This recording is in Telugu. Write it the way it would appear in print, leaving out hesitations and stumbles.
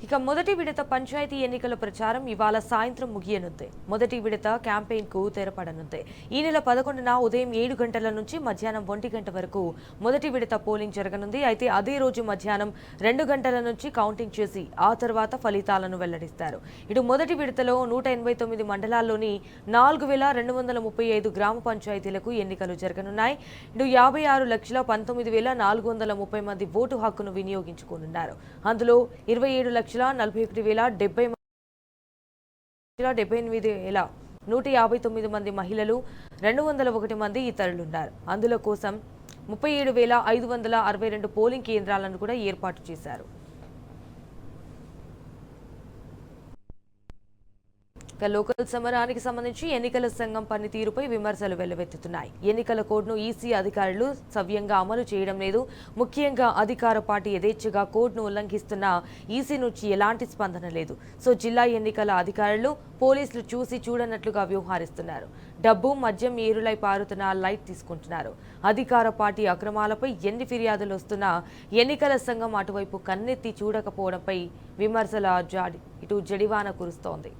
ఇక మొదటి విడత పంచాయతీ ఎన్నికల ప్రచారం ఇవాళ సాయంత్రం ముగియనుంది. మొదటి విడత క్యాంపెయిన్ కు తెరపడనుంది. ఈ నెల 11న ఉదయం 7 గంటల నుంచి మధ్యాహ్నం 1 గంట వరకు మొదటి విడత పోలింగ్ జరగనుంది. అయితే అదే రోజు మధ్యాహ్నం 2 గంటల నుంచి కౌంటింగ్ చేసి ఆ తర్వాత ఫలితాలను వెల్లడిస్తారు. ఇటు మొదటి విడతలో 189 మండలాల్లోని 4235 గ్రామ పంచాయతీలకు ఎన్నికలు జరగనున్నాయి. ఇటు 56,19,430 మంది ఓటు హక్కును వినియోగించుకోనున్నారు. అందులో 27,41,78,159 మంది మహిళలు, 201 మంది ఇతరులున్నారు. అందులో కోసం 37,562 పోలింగ్ కేంద్రాలను కూడా ఏర్పాటు చేశారు. లోకల్ సమరానికి సంబంధించి ఎన్నికల సంఘం పనితీరుపై విమర్శలు వెల్లువెత్తుతున్నాయి. ఎన్నికల కోడ్ను ఈసీ అధికారులు సవ్యంగా అమలు చేయడం లేదు. ముఖ్యంగా అధికార పార్టీ యథేచ్ఛగా కోడ్ను ఉల్లంఘిస్తున్న ఈసీ నుంచి ఎలాంటి స్పందన లేదు. సో జిల్లా ఎన్నికల అధికారులు, పోలీసులు చూసి చూడనట్లుగా వ్యవహరిస్తున్నారు. డబ్బు, మద్యం ఏరులై పారుతున్న లైట్ తీసుకుంటున్నారు. అధికార పార్టీ అక్రమాలపై ఎన్ని ఫిర్యాదులు వస్తున్నా ఎన్నికల సంఘం అటువైపు కన్నెత్తి చూడకపోవడంపై విమర్శల జడివాన కురుస్తోంది.